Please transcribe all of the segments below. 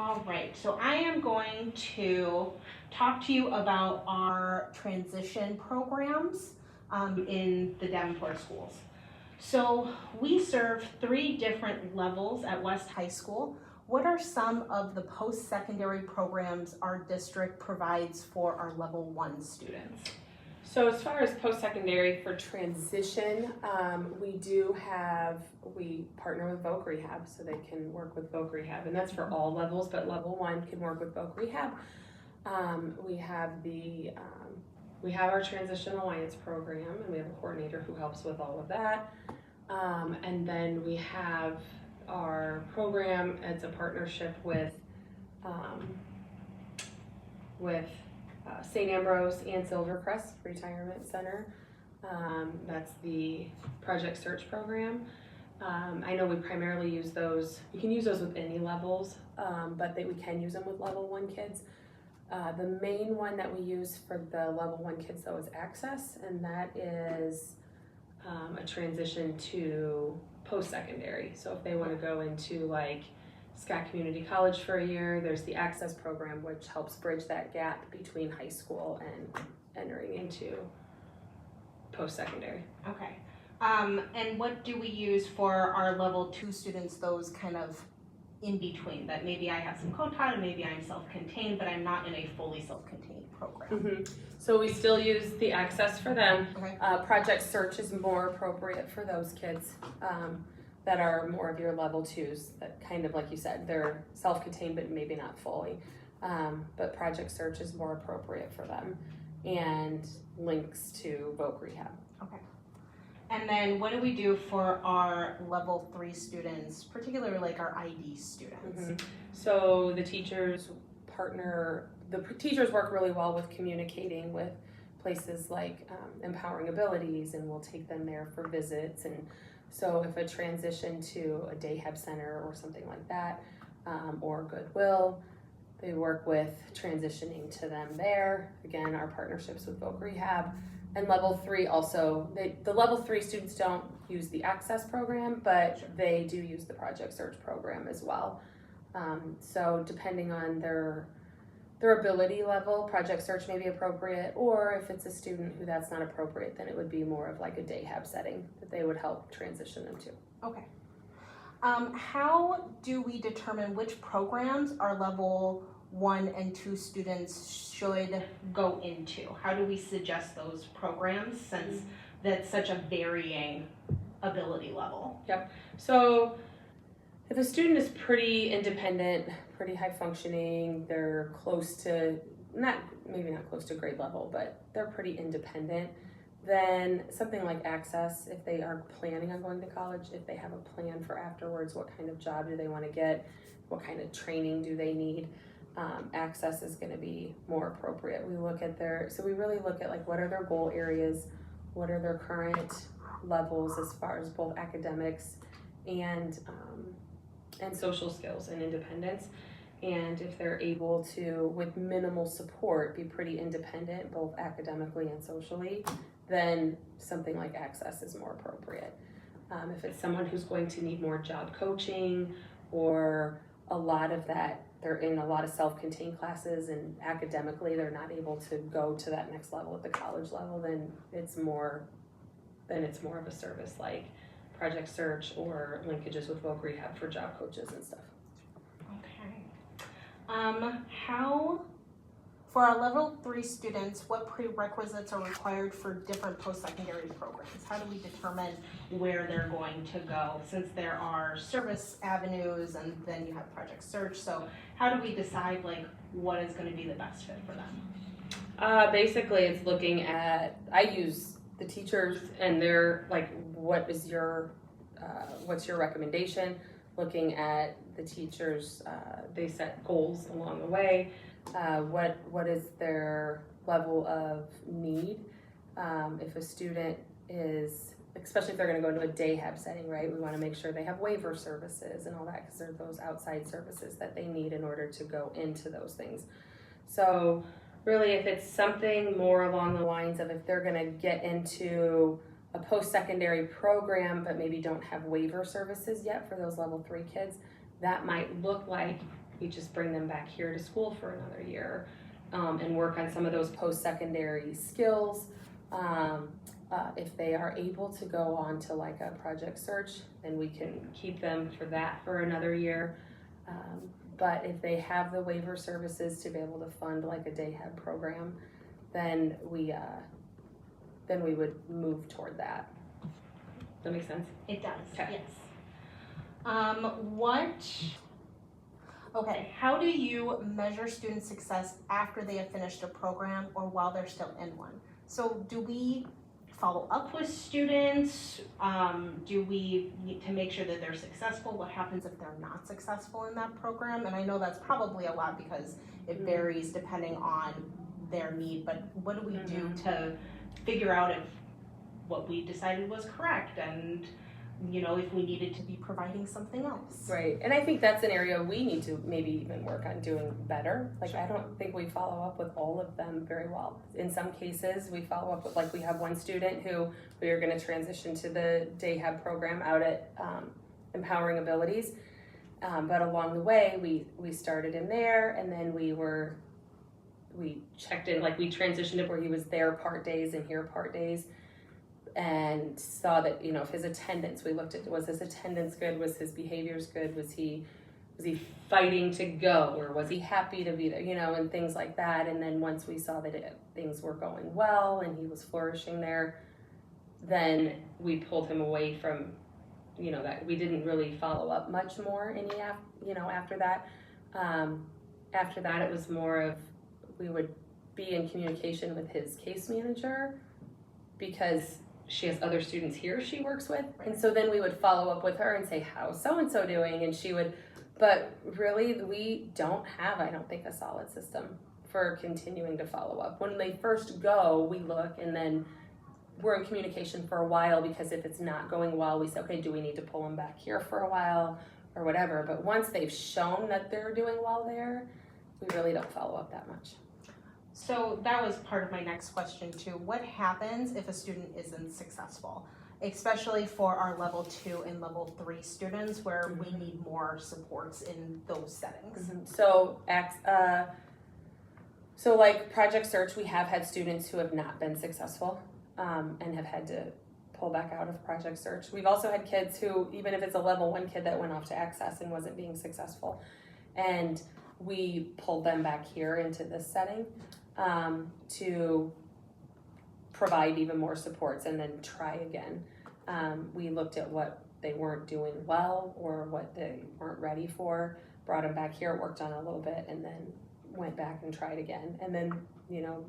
All right, so I am going to talk to you about our transition programs in the Davenport schools. So we serve 3 different levels at West High School. What are some of the post-secondary programs our district provides for our level 1 students? So as far as post-secondary for transition, we partner with Voc Rehab, so they can work with Voc Rehab, and that's for all levels, but level 1 can work with Voc Rehab. We have our Transition Alliance program, and we have a coordinator who helps with all of that. And then we have our program, it's a partnership with St. Ambrose and Silvercrest Retirement Center. That's the Project Search program. I know we primarily use those. You can use those with any levels, but we can use them with level 1 kids. The main one that we use for the level 1 kids though is Access, and that is a transition to post-secondary. So if they want to go into like Scott Community College for a year, there's the Access program, which helps bridge that gap between high school and entering into post-secondary. Okay. And what do we use for our level 2 students, those kind of in between, that maybe I have some co-taught and maybe I'm self-contained, but I'm not in a fully self-contained program? Mm-hmm. So we still use the Access for them. Okay. Project Search is more appropriate for those kids that are more of your level 2s, that kind of like you said, they're self-contained but maybe not fully. But Project Search is more appropriate for them and links to Voc Rehab. Okay. And then what do we do for our level 3 students, particularly like our ID students? Mm-hmm. So the teachers work really well with communicating with places like Empowering Abilities, and we'll take them there for visits. And so if a transition to a day hab center or something like that, or Goodwill, they work with transitioning to them there. Again, our partnerships with Voc Rehab. And level 3 also, the level 3 students don't use the Access program, but they do use the Project Search program as well. So depending on their ability level, Project Search may be appropriate, or if it's a student who that's not appropriate, then it would be more of like a day hab setting that they would help transition them to. Okay. How do we determine which programs our level 1 and 2 students should go into? How do we suggest those programs, since that's such a varying ability level? Yep. So if a student is pretty independent, pretty high functioning, they're close to, maybe not close to grade level, but they're pretty independent, then something like Access, if they are planning on going to college, if they have a plan for afterwards, what kind of job do they want to get, what kind of training do they need, Access is going to be more appropriate. We really look at like what are their goal areas, what are their current levels as far as both academics and social skills and independence. And if they're able to, with minimal support, be pretty independent, both academically and socially, then something like Access is more appropriate. If it's someone who's going to need more job coaching, or a lot of that, they're in a lot of self-contained classes and academically they're not able to go to that next level at the college level, then it's more of a service like Project Search or linkages with Voc Rehab for job coaches and stuff. Okay. For our level 3 students, what prerequisites are required for different post-secondary programs? How do we determine where they're going to go, since there are service avenues and then you have Project Search? So how do we decide like what is going to be the best fit for them? Basically, it's looking at, I use the teachers and they're like, what's your recommendation? Looking at the teachers, they set goals along the way. What is their level of need? If a student is, especially if they're going to go into a day hab setting, right? We want to make sure they have waiver services and all that, because they're those outside services that they need in order to go into those things. So really, if it's something more along the lines of if they're going to get into a post-secondary program but maybe don't have waiver services yet for those level 3 kids, that might look like we just bring them back here to school for another year, and work on some of those post-secondary skills. If they are able to go on to like a project search, then we can keep them for that for another year. But if they have the waiver services to be able to fund like a day hab program, then we would move toward that. Does that make sense? It does, Okay. yes. How do you measure student success after they have finished a program or while they're still in one? So do we follow up with students? Do we need to make sure that they're successful? What happens if they're not successful in that program? And I know that's probably a lot because it varies depending on their need, but what do we do to figure out if what we decided was correct and if we needed to be providing something else? Right, and I think that's an area we need to maybe even work on doing better. Like, I don't think we follow up with all of them very well. In some cases, we follow up with, like, we have one student who we are going to transition to the day hab program out at Empowering Abilities. But along the way, we started him there, and then we checked in, like, we transitioned it where he was there part days and here part days. And saw that, if his attendance, we looked at, was his attendance good? Was his behaviors good? Was he fighting to go, or was he happy to be there? And things like that. And then once we saw that things were going well and he was flourishing there, then we pulled him away from, that we didn't really follow up much more after that. After that, it was more of, we would be in communication with his case manager because she has other students here she works with. And so then we would follow up with her and say, how's so-and-so doing? And she would, but really we don't have, I don't think, a solid system for continuing to follow up. When they first go, we look and then we're in communication for a while because if it's not going well, we say, okay, do we need to pull them back here for a while or whatever? But once they've shown that they're doing well there, we really don't follow up that much. So that was part of my next question too. What happens if a student isn't successful, especially for our level 2 and level 3 students where we need more supports in those settings? So like Project Search, we have had students who have not been successful and have had to pull back out of Project Search. We've also had kids who, even if it's a level 1 kid that went off to Access and wasn't being successful, and we pulled them back here into this setting to provide even more supports and then try again. We looked at what they weren't doing well or what they weren't ready for, brought them back here, worked on it a little bit, and then went back and tried again. And then,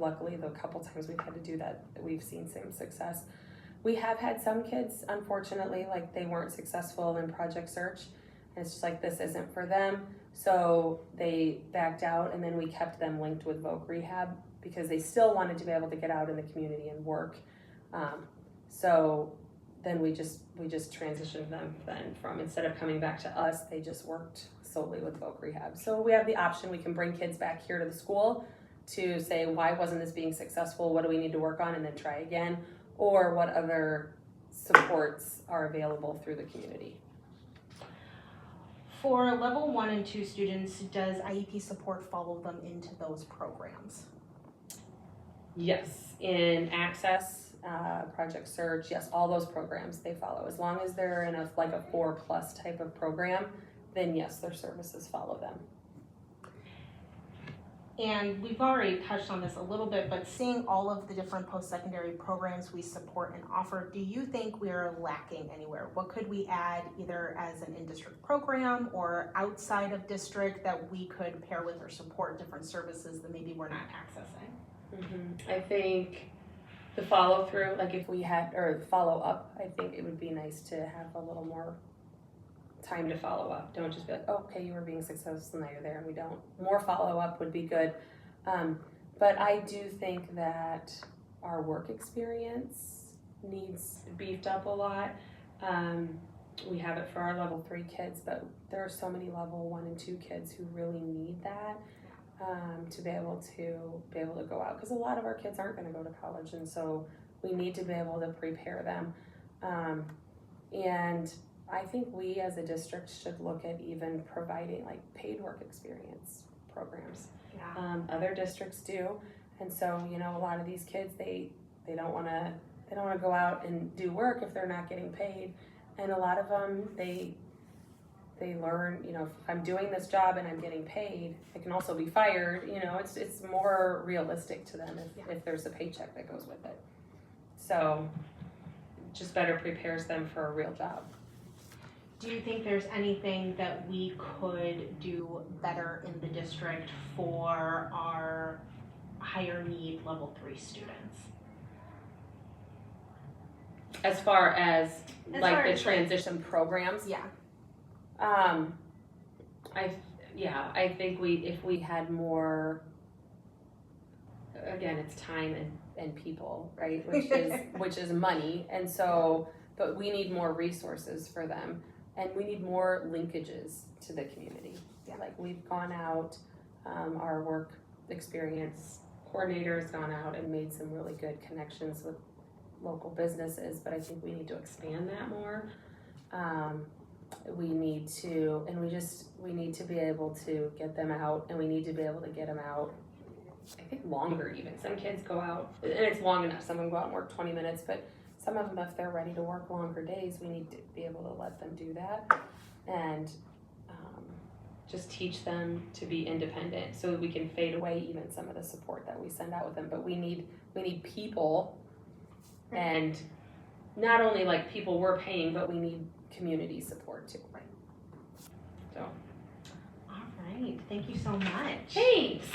luckily the couple times we've had to do that, we've seen some success. We have had some kids, unfortunately, like they weren't successful in Project Search, and it's just like, this isn't for them. So they backed out, and then we kept them linked with Voc Rehab because they still wanted to be able to get out in the community and work. So then we just transitioned them then from, instead of coming back to us, they just worked solely with Voc Rehab. So we have the option, we can bring kids back here to the school to say, why wasn't this being successful? What do we need to work on? And then try again. Or what other supports are available through the community. For level 1 and 2 students, does IEP support follow them into those programs? Yes, in Access, Project Search, yes, all those programs they follow. As long as they're in a 4+ type of program, then yes, their services follow them. And we've already touched on this a little bit, but seeing all of the different post-secondary programs we support and offer, do you think we are lacking anywhere? What could we add either as an in-district program or outside of district that we could pair with or support different services that maybe we're not accessing? I think the follow through, like if we had, or follow up, I think it would be nice to have a little more time to follow up. Don't just be like, oh, okay, you were being successful, now you're there, and we don't. More follow up would be good. But I do think that our work experience needs beefed up a lot. We have it for our level 3 kids, but there are so many level 1 and 2 kids who really need that to be able to go out, because a lot of our kids aren't going to go to college, and so we need to be able to prepare them. And I think we as a district should look at even providing like paid work experience programs. Yeah. Other districts do, and so a lot of these kids they don't want to go out and do work if they're not getting paid, and a lot of them they learn if I'm doing this job and I'm getting paid, I can also be fired. It's more realistic to them if there's a paycheck that goes with it. So just better prepares them for a real job. Do you think there's anything that we could do better in the district for our higher need level 3 students? As far as As like far the as, transition programs, Yeah. I think if we had more, again, it's time and people, right? Which is money, and so, but we need more resources for them, and we need more linkages to the community. Yeah. Like we've gone out, our work experience coordinator has gone out and made some really good connections with local businesses, but I think we need to expand that more. We need to be able to get them out, and we need to be able to get them out, I think longer even. Some kids go out, and it's long enough, some of them go out and work 20 minutes, but some of them, if they're ready to work longer days, we need to be able to let them do that, and just teach them to be independent so that we can fade away even some of the support that we send out with them. But we need people, and not only like people we're paying, but we need community support too. Right. So. All right. Thank you so much. Thanks.